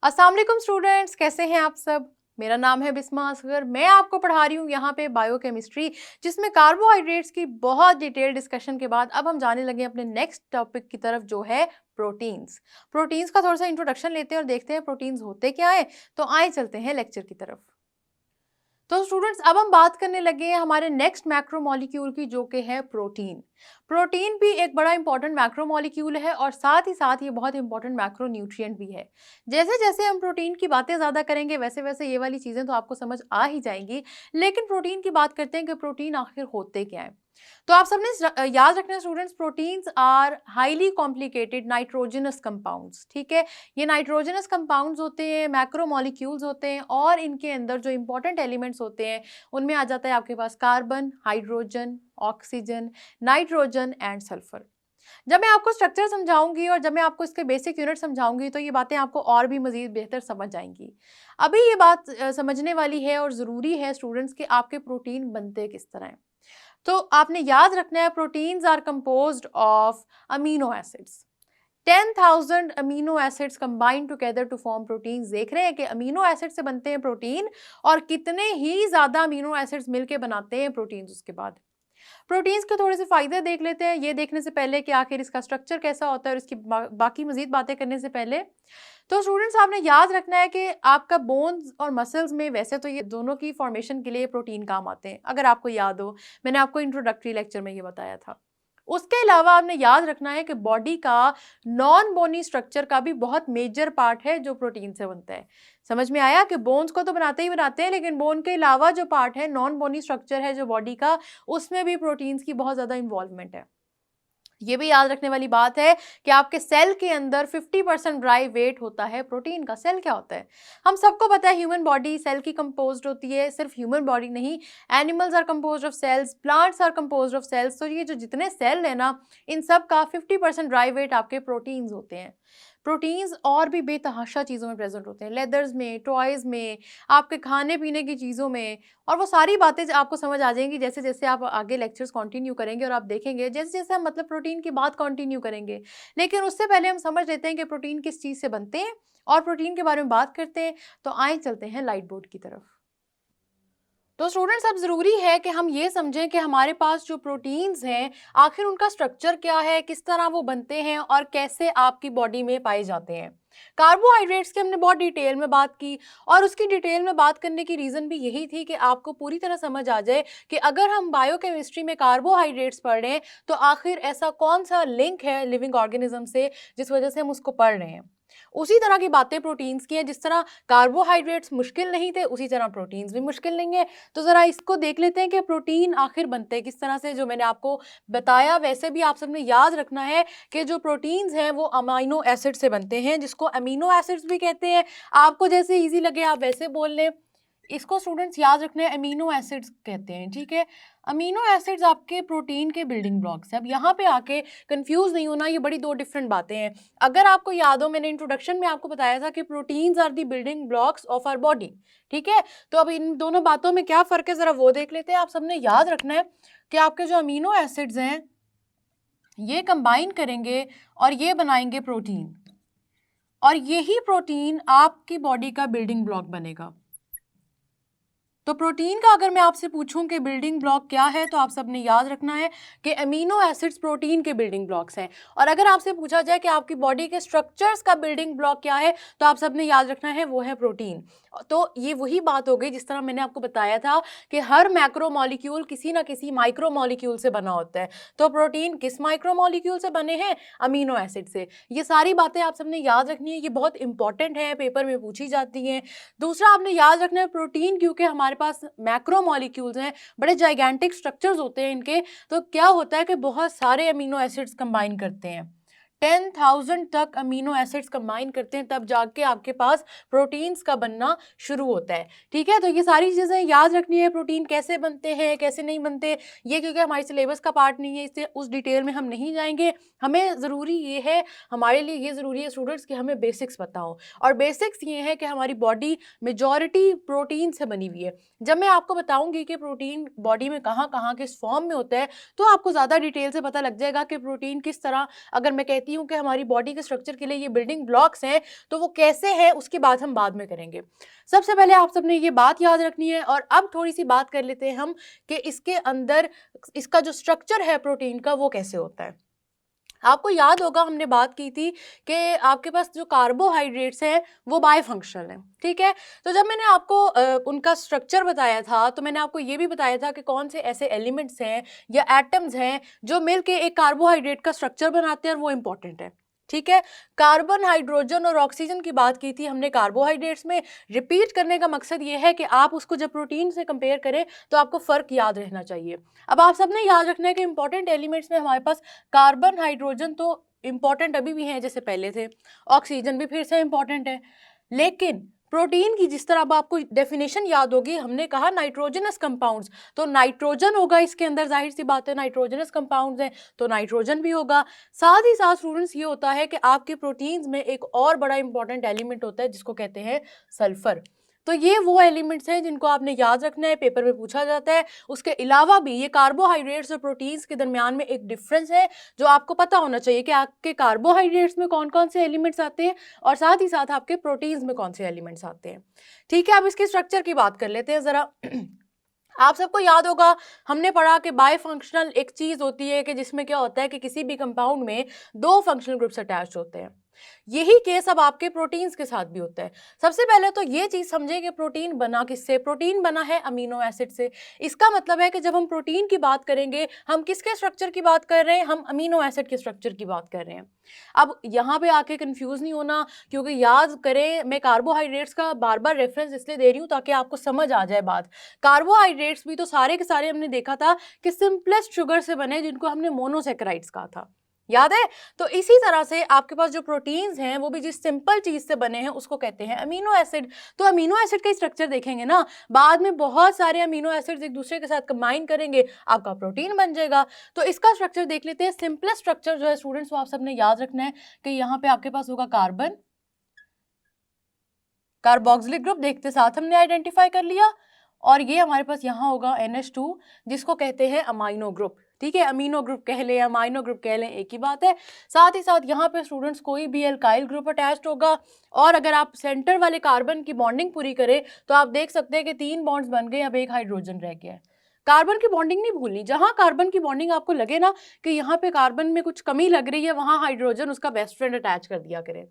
अस्सलाम वालेकुम स्टूडेंट्स, कैसे हैं आप सब। मेरा नाम है बिस्मा असगर। मैं आपको पढ़ा रही हूँ यहाँ पे बायोकेमिस्ट्री, जिसमें कार्बोहाइड्रेट्स की बहुत डिटेल डिस्कशन के बाद अब हम जाने लगे अपने नेक्स्ट टॉपिक की तरफ, जो है प्रोटीन्स। प्रोटीन्स का थोड़ा सा इंट्रोडक्शन लेते हैं और देखते हैं प्रोटीन्स होते क्या है। तो आए चलते हैं लेक्चर की तरफ। तो स्टूडेंट्स, अब हम बात करने लगे हैं हमारे नेक्स्ट मैक्रोमोलिक्यूल की, जो कि है प्रोटीन। प्रोटीन भी एक बड़ा इंपॉर्टेंट मैक्रोमोलिक्यूल है और साथ ही साथ ये बहुत इंपॉर्टेंट मैक्रोन्यूट्रिएंट भी है। जैसे जैसे हम प्रोटीन की बातें ज़्यादा करेंगे वैसे वैसे ये वाली चीज़ें तो आपको समझ आ ही जाएंगी। लेकिन प्रोटीन की बात करते हैं कि प्रोटीन आखिर होते क्या है। तो आप सबने याद रखना students, proteins are highly complicated nitrogenous compounds. ठीक है, ये नाइट्रोजनस कंपाउंड्स होते हैं, मैक्रोमोलिक्यूल्स होते हैं और इनके अंदर जो इंपॉर्टेंट एलिमेंट्स होते हैं उनमें आ जाता है आपके पास carbon, hydrogen, oxygen, nitrogen and sulphur. जब मैं आपको स्ट्रक्चर समझाऊंगी और जब मैं आपको इसके बेसिक यूनिट समझाऊंगी तो ये बातें आपको और भी मजीद बेहतर समझ आएंगी। अभी ये बात समझने वाली है और ज़रूरी है स्टूडेंट्स कि आपके प्रोटीन बनते किस तरह हैं। तो आपने याद रखना है, proteins are composed of amino acids. 10,000 amino acids combined together to form proteins. देख रहे हैं कि अमीनो एसिड से बनते हैं प्रोटीन और कितने ही ज़्यादा अमीनो एसिड्स मिलके बनाते हैं प्रोटीन्स। उसके बाद प्रोटीन्स के थोड़े से फ़ायदे देख लेते हैं, ये देखने से पहले कि आखिर इसका स्ट्रक्चर कैसा होता है और इसकी बाकी मज़ीद बातें करने से पहले। तो स्टूडेंट्स, आपने याद रखना है कि आपका बोन्स और मसल्स में वैसे तो ये दोनों की फॉर्मेशन के लिए प्रोटीन काम आते हैं, अगर आपको याद हो, मैंने आपको इंट्रोडक्टरी लेक्चर में ये बताया था। उसके अलावा आपने याद रखना है कि बॉडी का नॉन बोनी स्ट्रक्चर का भी बहुत मेजर पार्ट है जो प्रोटीन से बनता है। समझ में आया कि बोन्स को तो बनाते ही बनाते हैं, लेकिन बोन के अलावा जो पार्ट है, नॉन बोनी स्ट्रक्चर है जो बॉडी का, उसमें भी प्रोटीन्स की बहुत ज़्यादा इन्वॉल्वमेंट है। ये भी याद रखने वाली बात है कि आपके सेल के अंदर 50% ड्राई वेट होता है प्रोटीन का। सेल क्या होता है हम सबको पता है, ह्यूमन बॉडी सेल की कंपोज्ड होती है। सिर्फ ह्यूमन बॉडी नहीं, animals are composed of cells, plants are composed of cells. तो ये जो जितने सेल है ना, इन सब का 50% ड्राई वेट आपके प्रोटीन्स होते हैं। प्रोटीन्स और भी बेतहाशा चीज़ों में प्रेजेंट होते हैं, लेदर्स में, टॉयज़ में, आपके खाने पीने की चीज़ों में। और वो सारी बातें आपको समझ आ जाएंगी जैसे जैसे आप आगे लेक्चर्स कंटिन्यू करेंगे और आप देखेंगे जैसे जैसे हम मतलब प्रोटीन की बात कंटिन्यू करेंगे। लेकिन उससे पहले हम समझ लेते हैं कि प्रोटीन किस चीज़ से बनते हैं और प्रोटीन के बारे में बात करते हैं। तो आए चलते हैं लाइट बोर्ड की तरफ। तो स्टूडेंट्स, अब ज़रूरी है कि हम ये समझें कि हमारे पास जो प्रोटीन्स हैं आखिर उनका स्ट्रक्चर क्या है, किस तरह वो बनते हैं और कैसे आपकी बॉडी में पाए जाते हैं। कार्बोहाइड्रेट्स की हमने बहुत डिटेल में बात की और उसकी डिटेल में बात करने की रीज़न भी यही थी कि आपको पूरी तरह समझ आ जाए कि अगर हम बायोकेमिस्ट्री में कार्बोहाइड्रेट्स पढ़ रहे हैं तो आखिर ऐसा कौन सा लिंक है लिविंग ऑर्गेनिज्म से जिस वजह से हम उसको पढ़ रहे हैं। उसी तरह की बातें प्रोटीन्स की हैं। जिस तरह कार्बोहाइड्रेट्स मुश्किल नहीं थे, उसी तरह प्रोटीन्स भी मुश्किल नहीं है। तो ज़रा इसको देख लेते हैं कि प्रोटीन आखिर बनते हैं किस तरह से। जो मैंने आपको बताया वैसे भी आप सबने याद रखना है कि जो प्रोटीन्स हैं वो अमीनो एसिड से बनते हैं, जिसको अमीनो एसिड्स भी कहते हैं। आपको जैसे ईजी लगे आप वैसे बोल लें। इसको स्टूडेंट्स याद रखना है, अमीनो एसिड्स कहते हैं। ठीक है, अमीनो एसिड्स आपके प्रोटीन के बिल्डिंग ब्लॉक्स हैं। अब यहाँ पे आके कंफ्यूज नहीं होना, ये बड़ी दो डिफरेंट बातें हैं। अगर आपको याद हो, मैंने इंट्रोडक्शन में आपको बताया था कि proteins are the building blocks of our body. ठीक है, तो अब इन दोनों बातों में क्या फ़र्क है ज़रा वो देख लेते हैं। आप सबने याद रखना है कि आपके जो अमीनो एसिड्स हैं ये कंबाइन करेंगे और ये बनाएंगे प्रोटीन, और यही प्रोटीन आपकी बॉडी का बिल्डिंग ब्लॉक बनेगा। तो प्रोटीन का अगर मैं आपसे पूछूं कि बिल्डिंग ब्लॉक क्या है, तो आप सबने याद रखना है कि अमीनो एसिड्स प्रोटीन के बिल्डिंग ब्लॉक्स हैं। और अगर आपसे पूछा जाए कि आपकी बॉडी के स्ट्रक्चर्स का बिल्डिंग ब्लॉक क्या है, तो आप सबने याद रखना है वो है प्रोटीन। तो ये वही बात हो गई जिस तरह मैंने आपको बताया था कि हर मैक्रो मॉलिक्यूल किसी ना किसी माइक्रो मॉलिक्यूल से बना होता है। तो प्रोटीन किस माइक्रो मॉलिक्यूल से बने हैं? अमीनो एसिड से। ये सारी बातें आप सबने याद रखनी है, ये बहुत इंपॉर्टेंट है, पेपर में पूछी जाती हैं। दूसरा आपने याद रखना है, प्रोटीन क्योंकि हमारे पास मैक्रो मॉलिक्यूल्स हैं, बड़े जाइगेंटिक स्ट्रक्चर्स होते हैं इनके, तो क्या होता है कि बहुत सारे अमीनो एसिड्स कंबाइन करते हैं। 10,000 तक अमीनो एसिड्स कंबाइन करते हैं, तब जाके आपके पास प्रोटीन्स का बनना शुरू होता है। ठीक है, तो ये सारी चीज़ें याद रखनी है। प्रोटीन कैसे बनते हैं, कैसे नहीं बनते, ये क्योंकि हमारे सिलेबस का पार्ट नहीं है, इससे उस डिटेल में हम नहीं जाएंगे। हमें ज़रूरी ये है, हमारे लिए ये ज़रूरी है स्टूडेंट्स कि हमें बेसिक्स पता हो। और बेसिक्स ये है कि हमारी बॉडी मेजॉरिटी प्रोटीन से बनी हुई है। जब मैं आपको बताऊंगी कि प्रोटीन बॉडी में कहाँ कहाँ किस फॉर्म में होता है, तो आपको ज़्यादा डिटेल से पता लग जाएगा कि प्रोटीन किस तरह, अगर मैं कहती कहती हूँ कि हमारी बॉडी के स्ट्रक्चर के लिए ये बिल्डिंग ब्लॉक्स हैं, तो वो कैसे हैं उसकी बात हम बाद में करेंगे। सबसे पहले आप सबने ये बात याद रखनी है। और अब थोड़ी सी बात कर लेते हैं हम कि इसके अंदर इसका जो स्ट्रक्चर है प्रोटीन का वो कैसे होता है। आपको याद होगा हमने बात की थी कि आपके पास जो कार्बोहाइड्रेट्स हैं वो बायफंक्शनल हैं, ठीक है। तो जब मैंने आपको उनका स्ट्रक्चर बताया था तो मैंने आपको ये भी बताया था कि कौन से ऐसे एलिमेंट्स हैं या एटम्स हैं जो मिलके एक कार्बोहाइड्रेट का स्ट्रक्चर बनाते हैं और वो इंपॉर्टेंट है, ठीक है। कार्बन, हाइड्रोजन और ऑक्सीजन की बात की थी हमने कार्बोहाइड्रेट्स में। रिपीट करने का मकसद ये है कि आप उसको जब प्रोटीन से कंपेयर करें तो आपको फ़र्क याद रहना चाहिए। अब आप सबने याद रखना है कि इंपॉर्टेंट एलिमेंट्स में हमारे पास कार्बन, हाइड्रोजन तो इंपॉर्टेंट अभी भी हैं जैसे पहले थे, ऑक्सीजन भी फिर से इंपॉर्टेंट है, लेकिन प्रोटीन की जिस तरह अब आपको डेफिनेशन याद होगी, हमने कहा नाइट्रोजनस कंपाउंड्स, तो नाइट्रोजन होगा इसके अंदर, जाहिर सी बात है नाइट्रोजनस कंपाउंड्स हैं तो नाइट्रोजन भी होगा। साथ ही साथ स्टूडेंट्स ये होता है कि आपके प्रोटीन्स में एक और बड़ा इंपॉर्टेंट एलिमेंट होता है जिसको कहते हैं सल्फर। तो ये वो एलिमेंट्स हैं जिनको आपने याद रखना है, पेपर में पूछा जाता है। उसके अलावा भी ये कार्बोहाइड्रेट्स और प्रोटीन्स के दरमियान में एक डिफरेंस है जो आपको पता होना चाहिए कि आपके कार्बोहाइड्रेट्स में कौन कौन से एलिमेंट्स आते हैं और साथ ही साथ आपके प्रोटीन्स में कौन से एलिमेंट्स आते हैं, ठीक है। अब इसके स्ट्रक्चर की बात कर लेते हैं ज़रा। आप सबको याद होगा हमने पढ़ा कि बायफंक्शनल एक चीज़ होती है कि जिसमें क्या होता है कि किसी भी कंपाउंड में दो फंक्शनल ग्रुप्स अटैच होते हैं। यही केस अब आपके प्रोटीन्स के साथ भी होता है। सबसे पहले तो ये चीज़ समझें कि प्रोटीन बना किससे। प्रोटीन बना है अमीनो एसिड से। इसका मतलब है कि जब हम प्रोटीन की बात करेंगे हम किसके स्ट्रक्चर की बात कर रहे हैं, हम अमीनो एसिड के स्ट्रक्चर की बात कर रहे हैं। अब यहाँ पे आके कंफ्यूज नहीं होना, क्योंकि याद करें मैं कार्बोहाइड्रेट्स का बार बार रेफरेंस इसलिए दे रही हूँ ताकि आपको समझ आ जाए बात। कार्बोहाइड्रेट्स भी तो सारे के सारे हमने देखा था कि सिंपलेस्ट शुगर से बने जिनको हमने मोनोसेकेराइड्स कहा था, याद है। तो इसी तरह से आपके पास जो प्रोटीन्स हैं वो भी जिस सिंपल चीज से बने हैं उसको कहते हैं अमीनो एसिड। तो अमीनो एसिड का स्ट्रक्चर देखेंगे ना, बाद में बहुत सारे अमीनो एसिड्स एक दूसरे के साथ कंबाइन करेंगे, आपका प्रोटीन बन जाएगा। तो इसका स्ट्रक्चर देख लेते हैं। सिंपलेस्ट स्ट्रक्चर जो है स्टूडेंट्स वो आप सबने याद रखना है कि यहाँ पे आपके पास होगा कार्बन, कार्बोक्सिलिक ग्रुप देखते साथ हमने आइडेंटिफाई कर लिया, और ये हमारे पास यहाँ होगा NH2 जिसको कहते हैं अमाइनो ग्रुप, ठीक है। अमीनो ग्रुप कह लें अमाइनो ग्रुप कह लें एक ही बात है। साथ ही साथ यहाँ पे स्टूडेंट्स कोई भी एल्काइल ग्रुप अटैच्ड होगा, और अगर आप सेंटर वाले कार्बन की बॉन्डिंग पूरी करें तो आप देख सकते हैं कि 3 बॉन्ड्स बन गए, अब एक हाइड्रोजन रह गया है। कार्बन की बॉन्डिंग नहीं भूलनी, जहां कार्बन की बॉन्डिंग आपको लगे ना कि यहाँ पे कार्बन में कुछ कमी लग रही है, वहां हाइड्रोजन उसका बेस्ट फ्रेंड अटैच कर दिया करें।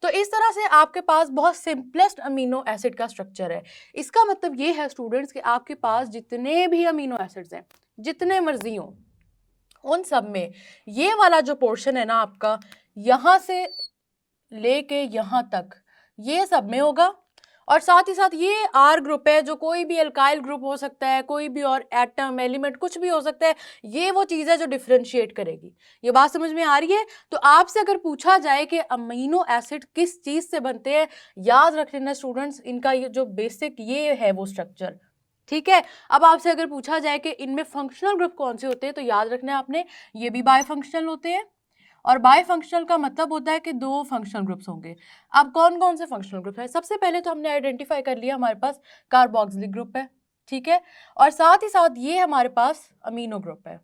तो इस तरह से आपके पास बहुत सिंपलेस्ट अमीनो एसिड का स्ट्रक्चर है। इसका मतलब ये है स्टूडेंट्स कि आपके पास जितने भी अमीनो एसिड्स हैं, जितने मर्जी हों, उन सब में ये वाला जो पोर्शन है ना आपका, यहाँ से लेके यहाँ तक, ये सब में होगा। और साथ ही साथ ये आर ग्रुप है जो कोई भी एल्काइल ग्रुप हो सकता है, कोई भी और एटम एलिमेंट कुछ भी हो सकता है, ये वो चीज़ है जो डिफ्रेंशिएट करेगी। ये बात समझ में आ रही है। तो आपसे अगर पूछा जाए कि अमीनो एसिड किस चीज़ से बनते हैं, याद रख लेना स्टूडेंट्स इनका ये जो बेसिक ये है वो स्ट्रक्चर, ठीक है। अब आपसे अगर पूछा जाए कि इनमें फंक्शनल ग्रुप कौन से होते हैं, तो याद रखना है आपने ये भी बायफंक्शनल होते हैं, और बायफंक्शनल का मतलब होता है कि दो फंक्शनल ग्रुप्स होंगे। अब कौन कौन से फंक्शनल ग्रुप है, सबसे पहले तो हमने आइडेंटिफाई कर लिया हमारे पास कार्बोक्सिलिक ग्रुप है, ठीक है, और साथ ही साथ ये हमारे पास अमीनो ग्रुप है,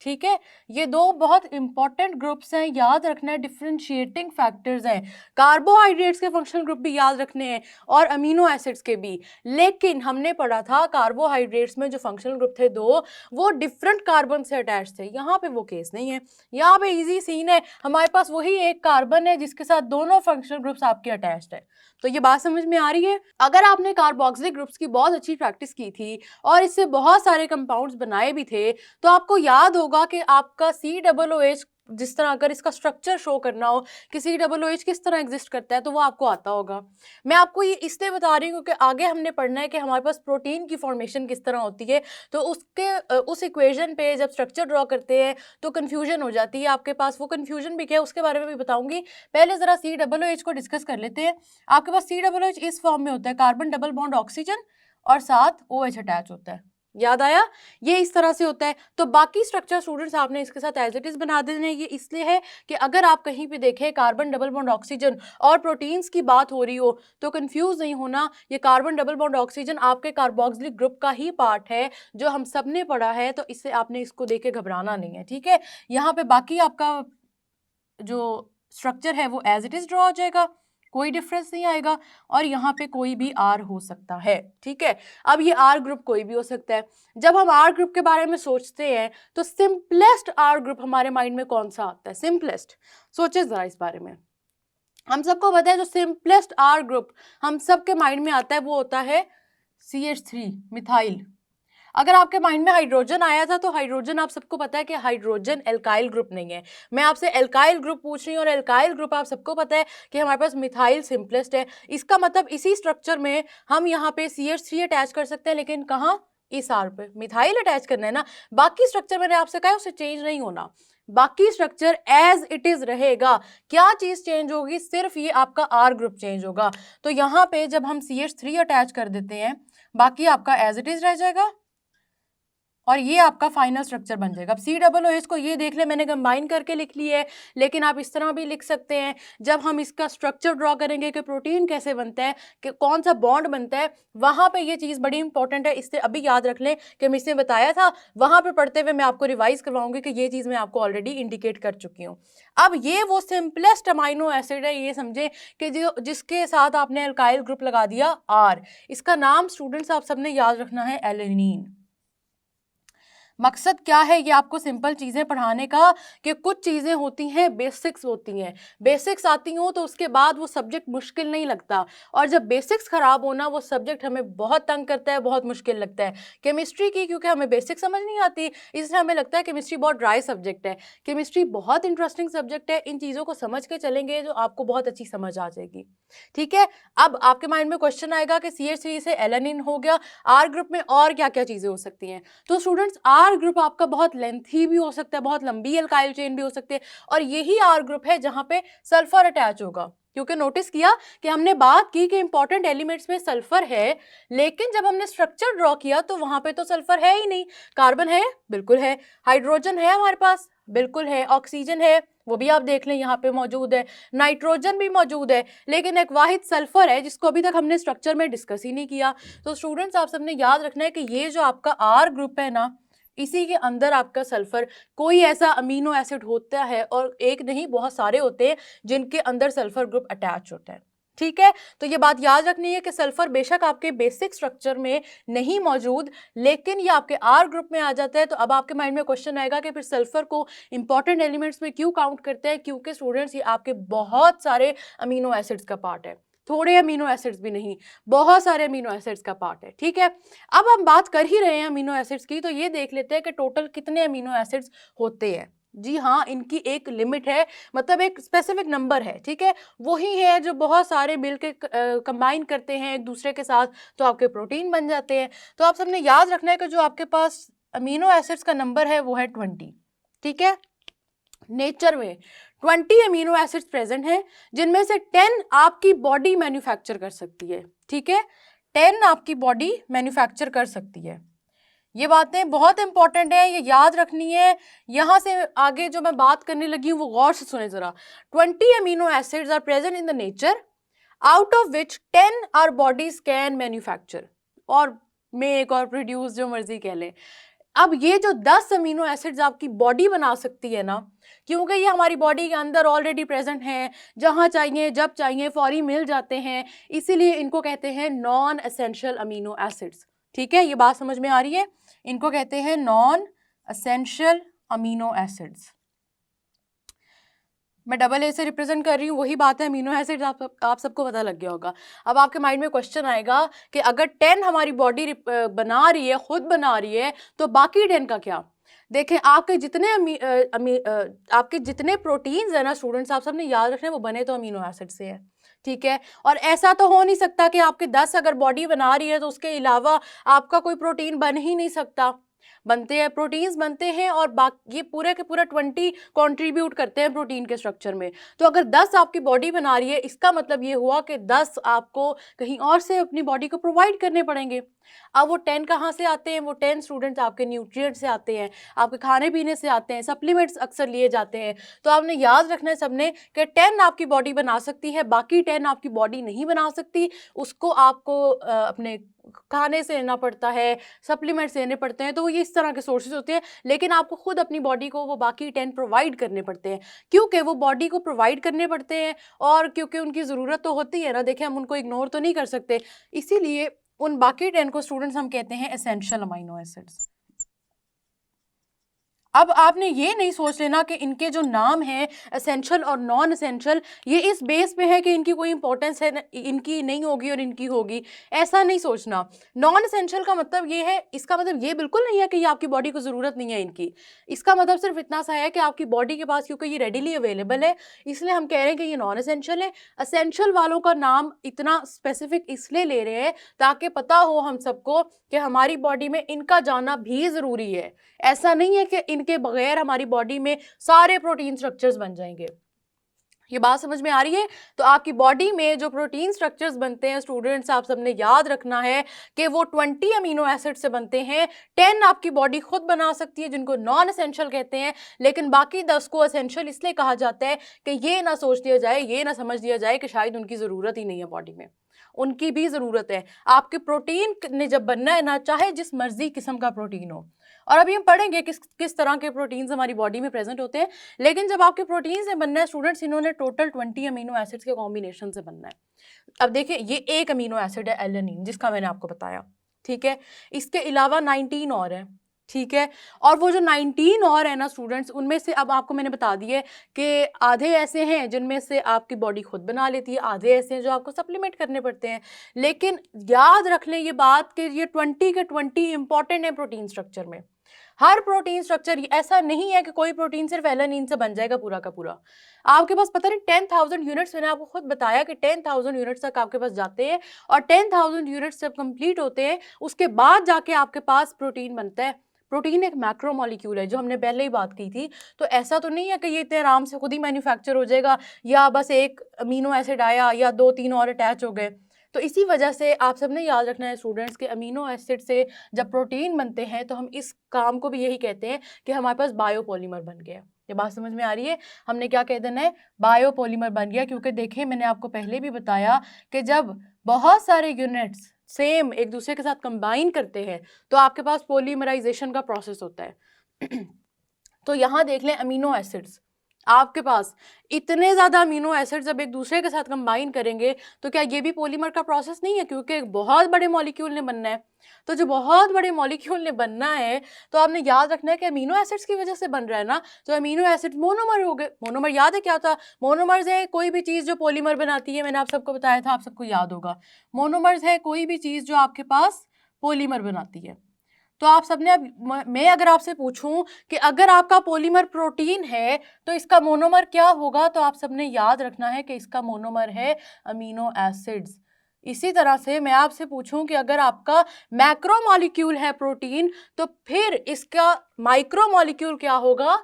ठीक है। ये दो बहुत इंपॉर्टेंट ग्रुप्स हैं, याद रखना है, डिफरेंशिएटिंग फैक्टर्स हैं। कार्बोहाइड्रेट्स के फंक्शनल ग्रुप भी याद रखने हैं और अमीनो एसिड्स के भी। लेकिन हमने पढ़ा था कार्बोहाइड्रेट्स में जो फंक्शनल ग्रुप थे दो, वो डिफरेंट कार्बन से अटैच थे। यहाँ पे वो केस नहीं है, यहाँ पे इजी सीन है, हमारे पास वही एक कार्बन है जिसके साथ दोनों फंक्शनल ग्रुप्स आपके अटैच्ड है। तो ये बात समझ में आ रही है। अगर आपने कार्बोक्सिलिक ग्रुप्स की बहुत अच्छी प्रैक्टिस की थी और इससे बहुत सारे कंपाउंड्स बनाए भी थे, तो आपको याद होगा कि आपका COOH जिस तरह अगर इसका स्ट्रक्चर शो करना हो कि COOH किस तरह एग्जिस्ट करता है तो वो आपको आता होगा। मैं आपको ये इसलिए बता रही हूँ क्योंकि आगे हमने पढ़ना है कि हमारे पास प्रोटीन की फॉर्मेशन किस तरह होती है, तो उस इक्वेशन पे जब स्ट्रक्चर ड्रॉ करते हैं तो कन्फ्यूजन हो जाती है आपके पास। वो कन्फ्यूजन भी क्या है उसके बारे में भी बताऊंगी। पहले ज़रा COOH को डिस्कस कर लेते हैं। आपके पास COOH इस फॉर्म में होता है, कार्बन डबल बॉन्ड ऑक्सीजन और साथ OH अटैच होता है, याद आया, ये इस तरह से होता है। तो बाकी स्ट्रक्चर स्टूडेंट्स आपने इसके साथ एज इट इज बना देने। ये इसलिए है कि अगर आप कहीं पे देखें कार्बन डबल बॉन्ड ऑक्सीजन और प्रोटीन्स की बात हो रही हो तो कंफ्यूज नहीं होना, ये कार्बन डबल बॉन्ड ऑक्सीजन आपके कार्बोक्सिलिक ग्रुप का ही पार्ट है जो हम सब ने पढ़ा है, तो इससे आपने इसको देख के घबराना नहीं है, ठीक है। यहाँ पे बाकी आपका जो स्ट्रक्चर है वो एज इट इज ड्रॉ हो जाएगा, कोई डिफरेंस नहीं आएगा। और यहाँ पे कोई भी आर हो सकता है, ठीक है। अब ये आर ग्रुप कोई भी हो सकता है। जब हम आर ग्रुप के बारे में सोचते हैं तो सिंपलेस्ट आर ग्रुप हमारे माइंड में कौन सा आता है? सिंपलेस्ट, सोचे जरा इस बारे में। हम सबको पता है जो सिंपलेस्ट आर ग्रुप हम सबके माइंड में आता है वो होता है CH3 मिथाइल। अगर आपके माइंड में हाइड्रोजन आया था तो हाइड्रोजन आप सबको पता है कि हाइड्रोजन एल्काइल ग्रुप नहीं है। मैं आपसे एल्काइल ग्रुप पूछ रही हूँ और एल्काइल ग्रुप आप सबको पता है कि हमारे पास मिथाइल सिंपलेस्ट है। इसका मतलब इसी स्ट्रक्चर में हम यहाँ पे CH3 अटैच कर सकते हैं, लेकिन कहाँ? इस आर पे मिथाइल अटैच करना है ना। बाकी स्ट्रक्चर मैंने आपसे कहा उसे चेंज नहीं होना, बाकी स्ट्रक्चर एज इट इज रहेगा। क्या चीज चेंज होगी? सिर्फ ये आपका आर ग्रुप चेंज होगा। तो यहाँ पे जब हम CH3 अटैच कर देते हैं, बाकी आपका एज इट इज रह जाएगा और ये आपका फाइनल स्ट्रक्चर बन जाएगा। अब COOH को ये देख ले, मैंने कंबाइन करके लिख ली है, लेकिन आप इस तरह भी लिख सकते हैं। जब हम इसका स्ट्रक्चर ड्रॉ करेंगे कि प्रोटीन कैसे बनता है, कि कौन सा बॉन्ड बनता है, वहाँ पे ये चीज़ बड़ी इंपॉर्टेंट है। इससे अभी याद रख लें कि मैं इसने बताया था, वहाँ पे पढ़ते हुए मैं आपको रिवाइज करवाऊंगी कि ये चीज़ मैं आपको ऑलरेडी इंडिकेट कर चुकी हूँ। अब ये वो सिंपलेस्ट अमाइनो एसिड है, ये समझे कि जो जिसके साथ आपने अल्काइल ग्रुप लगा दिया आर, इसका नाम स्टूडेंट्स आप सबने याद रखना है एलेनिन। मकसद क्या है ये आपको सिंपल चीज़ें पढ़ाने का कि कुछ चीज़ें होती हैं बेसिक्स होती हैं, बेसिक्स आती हों तो उसके बाद वो सब्जेक्ट मुश्किल नहीं लगता। और जब बेसिक्स ख़राब होना वो सब्जेक्ट हमें बहुत तंग करता है, बहुत मुश्किल लगता है। केमिस्ट्री की क्योंकि हमें बेसिक समझ नहीं आती, इसलिए हमें लगता है केमिस्ट्री बहुत ड्राई सब्जेक्ट है। केमिस्ट्री बहुत इंटरेस्टिंग सब्जेक्ट है, इन चीज़ों को समझ के चलेंगे जो आपको बहुत अच्छी समझ आ जाएगी, ठीक है। अब आपके माइंड में क्वेश्चन आएगा कि CH3 से एलेनिन हो गया, आर ग्रुप में और क्या क्या चीज़ें हो सकती हैं? तो स्टूडेंट्स आर ग्रुप आपका बहुत लेंथी भी हो सकता है, बहुत लंबी एल्काइल चेन भी हो सकती है, और यही आर ग्रुप है जहां पे सल्फर अटैच होगा। क्योंकि नोटिस किया कि हमने बात की कि इंपॉर्टेंट एलिमेंट्स में सल्फर है, लेकिन जब हमने स्ट्रक्चर ड्रॉ किया तो वहां पे तो सल्फर है ही नहीं। कार्बन है, बिल्कुल है। हाइड्रोजन है हमारे पास, बिल्कुल है। ऑक्सीजन है, वो भी आप देख लें यहाँ पे मौजूद है। नाइट्रोजन भी मौजूद है, लेकिन एक वाहिद सल्फर है जिसको अभी तक हमने स्ट्रक्चर में डिस्कस ही नहीं किया। तो स्टूडेंट्स आप सबने याद रखना है कि ये जो आपका आर ग्रुप है ना, इसी के अंदर आपका सल्फर, कोई ऐसा अमीनो एसिड होता है, और एक नहीं बहुत सारे होते हैं जिनके अंदर सल्फर ग्रुप अटैच होता है, ठीक है। तो ये बात याद रखनी है कि सल्फर बेशक आपके बेसिक स्ट्रक्चर में नहीं मौजूद, लेकिन ये आपके आर ग्रुप में आ जाता है। तो अब आपके माइंड में क्वेश्चन आएगा कि फिर सल्फर को इंपॉर्टेंट एलिमेंट्स में क्यों काउंट करते हैं? क्योंकि स्टूडेंट्स ये आपके बहुत सारे अमीनो एसिड्स का पार्ट है, थोड़े अमीनो एसिड्स भी नहीं, बहुत सारे अमीनो एसिड्स का पार्ट है, ठीक है। अब हम बात कर ही रहे हैं अमीनो एसिड्स की, तो ये देख लेते हैं कि टोटल कितने अमीनो एसिड्स होते हैं। जी हाँ, इनकी एक लिमिट है, मतलब एक स्पेसिफिक नंबर है, ठीक है। वही है जो बहुत सारे मिलके कंबाइन करते हैं एक दूसरे के साथ तो आपके प्रोटीन बन जाते हैं। तो आप सबने याद रखना है कि जो आपके पास अमीनो एसिड्स का नंबर है वो है 20, ठीक है। नेचर में 20 अमीनो एसिड्स प्रेजेंट हैं, जिनमें से 10 आपकी बॉडी मैन्युफैक्चर कर सकती है, ठीक है। 10 आपकी बॉडी मैन्युफैक्चर कर सकती है। ये बातें बहुत इंपॉर्टेंट है, ये याद रखनी है। यहां से आगे जो मैं बात करने लगी हूँ वो गौर से सुने जरा। 20 amino acids are present in the nature, out of which 10 our bodies can manufacture और मेक और प्रोड्यूस, जो मर्जी कह लें। अब ये जो 10 अमीनो एसिड्स आपकी बॉडी बना सकती है ना, क्योंकि ये हमारी बॉडी के अंदर ऑलरेडी प्रेजेंट हैं, जहाँ चाहिए जब चाहिए फौरी मिल जाते हैं, इसीलिए इनको कहते हैं नॉन एसेंशियल अमीनो एसिड्स, ठीक है। ये बात समझ में आ रही है? इनको कहते हैं नॉन एसेंशियल अमीनो एसिड्स। मैं डबल ए से रिप्रेजेंट कर रही हूँ, वही बात है, अमीनो एसिड्स आप सबको पता लग गया होगा। अब आपके माइंड में क्वेश्चन आएगा कि अगर 10 हमारी बॉडी बना रही है, खुद बना रही है, तो बाकी 10 का क्या? देखें, आपके जितने प्रोटीन्स है ना स्टूडेंट्स, आप सबने याद रखना है वो बने तो अमीनो एसिड से है, ठीक है। और ऐसा तो हो नहीं सकता कि आपके 10 अगर बॉडी बना रही है तो उसके अलावा आपका कोई प्रोटीन बन ही नहीं सकता। बनते हैं, प्रोटीन्स बनते हैं, और बाकी ये पूरे के पूरा 20 कंट्रीब्यूट करते हैं प्रोटीन के स्ट्रक्चर में। तो अगर 10 आपकी बॉडी बना रही है, इसका मतलब ये हुआ कि 10 आपको कहीं और से अपनी बॉडी को प्रोवाइड करने पड़ेंगे। अब वो 10 कहाँ से आते हैं? वो 10 स्टूडेंट्स आपके न्यूट्रिएंट से आते हैं, आपके खाने पीने से आते हैं, सप्लीमेंट्स अक्सर लिए जाते हैं। तो आपने याद रखना है सबने कि 10 आपकी बॉडी बना सकती है, बाकी 10 आपकी बॉडी नहीं बना सकती। उसको आपको अपने खाने से लेना पड़ता है, सप्लीमेंट्स लेने पड़ते हैं, तो ये इस तरह के सोर्सेज होते हैं। लेकिन आपको खुद अपनी बॉडी को वो बाकी 10 प्रोवाइड करने पड़ते हैं, क्योंकि वो बॉडी को प्रोवाइड करने पड़ते हैं और क्योंकि उनकी ज़रूरत तो होती है ना, देखिए हम उनको इग्नोर तो नहीं कर सकते, इसीलिए उन बाकी 10 को स्टूडेंट्स हम कहते हैं एसेंशियल अमीनो एसिड्स। अब आपने ये नहीं सोच लेना कि इनके जो नाम हैं एसेंशियल और नॉन एसेंशियल, ये इस बेस पे है कि इनकी कोई इंपॉर्टेंस है इनकी नहीं होगी और इनकी होगी, ऐसा नहीं सोचना। नॉन एसेंशियल का मतलब ये है, इसका मतलब ये बिल्कुल नहीं है कि ये आपकी बॉडी को ज़रूरत नहीं है इनकी। इसका मतलब सिर्फ इतना सा है कि आपकी बॉडी के पास क्योंकि ये रेडिली अवेलेबल है, इसलिए हम कह रहे हैं कि ये नॉन एसेंशियल है। एसेंशियल वालों का नाम इतना स्पेसिफिक इसलिए ले रहे हैं ताकि पता हो हम सबको कि हमारी बॉडी में इनका जाना भी ज़रूरी है। ऐसा नहीं है कि इनके बगैर हमारी बॉडी में सारे प्रोटीन स्ट्रक्चर्स बन जाएंगे। ये बात समझ में आ रही है? तो आपकी बॉडी में जो प्रोटीन स्ट्रक्चर्स बनते हैं स्टूडेंट्स, आप सबने याद रखना है कि वो 20 अमीनो एसिड से बनते हैं। 10 आपकी बॉडी खुद बना सकती है जिनको नॉन एसेंशियल कहते हैं, लेकिन बाकी 10 को एसेंशियल इसलिए कहा जाता है कि ये ना सोच लिया जाए, ये ना समझ लिया जाए कि शायद उनकी ज़रूरत ही नहीं है बॉडी में। उनकी भी ज़रूरत है। आपके प्रोटीन ने जब बनना है ना, चाहे जिस मर्जी किस्म का प्रोटीन हो, और अभी हम पढ़ेंगे किस तरह के प्रोटीन्स हमारी बॉडी में प्रेजेंट होते हैं, लेकिन जब आपके प्रोटीन से बनना है स्टूडेंट्स, इन्होंने टोटल 20 अमीनो एसिड्स के कॉम्बिनेशन से बनना है। अब देखिए ये एक अमीनो एसिड है एलेनिन, जिसका मैंने आपको बताया, ठीक है। इसके अलावा 19 और है, ठीक है। और वो जो 19 और है ना स्टूडेंट्स, उनमें से अब आपको मैंने बता दिए कि आधे ऐसे हैं जिनमें से आपकी बॉडी खुद बना लेती है, आधे ऐसे हैं जो आपको सप्लीमेंट करने पड़ते हैं। लेकिन याद रख लें ये बात कि ये 20 के 20 इंपॉर्टेंट है प्रोटीन स्ट्रक्चर में। हर प्रोटीन स्ट्रक्चर, ऐसा नहीं है कि कोई प्रोटीन सिर्फ एलेनिन से बन जाएगा पूरा का पूरा। आपके पास पता नहीं 10,000 यूनिट्स, मैंने आपको खुद बताया कि 10,000 यूनिट्स तक आपके पास जाते हैं, और 10,000 यूनिट्स जब कंप्लीट होते हैं उसके बाद जाके आपके पास प्रोटीन बनता है। प्रोटीन एक मैक्रो मॉलिक्यूल है, जो हमने पहले ही बात की थी। तो ऐसा तो नहीं है कि ये इतने आराम से खुद ही मैन्युफैक्चर हो जाएगा, या बस एक अमीनो एसिड आया या 2-3 और अटैच हो गए। तो इसी वजह से आप सबने याद रखना है स्टूडेंट्स के अमीनो एसिड से जब प्रोटीन बनते हैं तो हम इस काम को भी यही कहते हैं कि हमारे पास बायोपॉलीमर बन गया। ये बात समझ में आ रही है? हमने क्या कह देना है, बायोपॉलीमर बन गया। क्योंकि देखिए मैंने आपको पहले भी बताया कि जब बहुत सारे यूनिट्स सेम एक दूसरे के साथ कंबाइन करते हैं तो आपके पास पॉलीमराइजेशन का प्रोसेस होता है। तो यहाँ देख लें अमीनो एसिड्स, आपके पास इतने ज़्यादा अमीनो एसिड जब एक दूसरे के साथ कंबाइन करेंगे तो क्या ये भी पॉलीमर का प्रोसेस नहीं है? क्योंकि एक बहुत बड़े मॉलिक्यूल ने बनना है। तो जो बहुत बड़े मॉलिक्यूल ने बनना है तो आपने याद रखना है कि अमीनो एसिड्स की वजह से बन रहा है ना, तो अमीनो एसिड मोनोमर हो गए। मोनोमर याद है क्या था? मोनोमर्स है कोई भी चीज़ जो पॉलीमर बनाती है, मैंने आप सबको बताया था, आप सबको याद होगा। मोनोमर्स है कोई भी चीज़ जो आपके पास पॉलीमर बनाती है। तो आप सबने, अब मैं अगर आपसे पूछूं कि अगर आपका पॉलीमर प्रोटीन है तो इसका मोनोमर क्या होगा, तो आप सबने याद रखना है कि इसका मोनोमर है अमीनो एसिड्स। इसी तरह से मैं आपसे पूछूं कि अगर आपका मैक्रो मॉलिक्यूल है प्रोटीन, तो फिर इसका माइक्रो मॉलिक्यूल क्या होगा,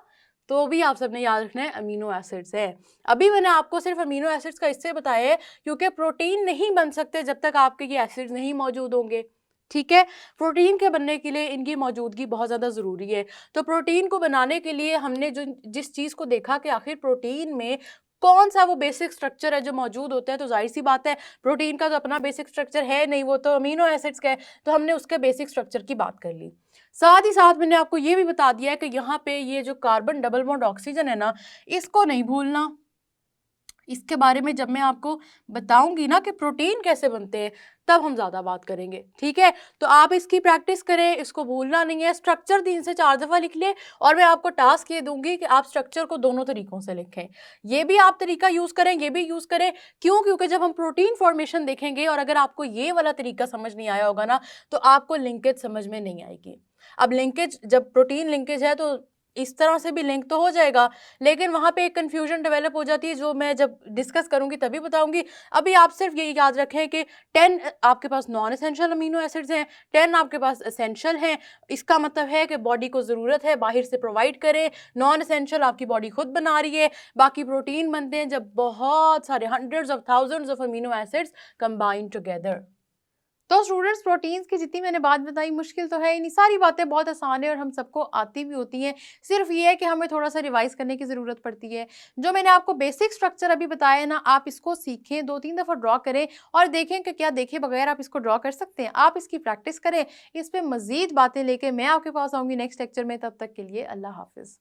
तो भी आप सबने याद रखना है अमीनो एसिड्स है। अभी मैंने आपको सिर्फ अमीनो एसिड्स का इससे बताया है क्योंकि प्रोटीन नहीं बन सकते जब तक आपके ये एसिड्स नहीं मौजूद होंगे, ठीक है। प्रोटीन के बनने के लिए इनकी मौजूदगी बहुत ज़्यादा ज़रूरी है। तो प्रोटीन को बनाने के लिए हमने जिस चीज़ को देखा कि आखिर प्रोटीन में कौन सा वो बेसिक स्ट्रक्चर है जो मौजूद होता है, तो जाहिर सी बात है प्रोटीन का तो अपना बेसिक स्ट्रक्चर है नहीं, वो तो अमीनो एसिड्स का है। तो हमने उसके बेसिक स्ट्रक्चर की बात कर ली। साथ ही साथ मैंने आपको ये भी बता दिया है कि यहाँ पे ये जो कार्बन डबल बॉन्ड ऑक्सीजन है ना, इसको नहीं भूलना। इसके बारे में जब मैं आपको बताऊंगी ना कि प्रोटीन कैसे बनते हैं, तब हम ज़्यादा बात करेंगे, ठीक है। तो आप इसकी प्रैक्टिस करें, इसको भूलना नहीं है। स्ट्रक्चर 3 से 4 दफ़ा लिख लें, और मैं आपको टास्क ये दूंगी कि आप स्ट्रक्चर को दोनों तरीकों से लिखें। ये भी आप तरीका यूज़ करें, ये भी यूज़ करें। क्यों? क्योंकि जब हम प्रोटीन फॉर्मेशन देखेंगे और अगर आपको ये वाला तरीका समझ नहीं आया होगा ना, तो आपको लिंकेज समझ में नहीं आएगी। अब लिंकेज, जब प्रोटीन लिंकेज है तो इस तरह से भी लिंक तो हो जाएगा, लेकिन वहाँ पे एक कन्फ्यूजन डेवलप हो जाती है जो मैं जब डिस्कस करूँगी तभी बताऊँगी। अभी आप सिर्फ ये याद रखें कि 10 आपके पास नॉन एसेंशियल अमीनो एसिड्स हैं, 10 आपके पास एसेंशियल हैं। इसका मतलब है कि बॉडी को ज़रूरत है बाहर से प्रोवाइड करें, नॉन एसेंशियल आपकी बॉडी खुद बना रही है। बाकी प्रोटीन बनते हैं जब बहुत सारे hundreds of thousands of amino acids combine together. तो स्टूडेंट्स, प्रोटीन्स की जितनी मैंने बात बताई मुश्किल तो है ही नहीं, सारी बातें बहुत आसान है और हम सबको आती भी होती हैं। सिर्फ ये है कि हमें थोड़ा-सा रिवाइज़ करने की ज़रूरत पड़ती है। जो मैंने आपको बेसिक स्ट्रक्चर अभी बताया ना, आप इसको सीखें, 2-3 दफ़ा ड्रॉ करें और देखें कि क्या देखे बगैर आप इसको ड्रॉ कर सकते हैं। आप इसकी प्रैक्टिस करें, इस पे मज़ीद बातें लेके मैं आपके पास आऊँगी नेक्स्ट लेक्चर में। तब तक के लिए अल्लाह हाफ़िज़।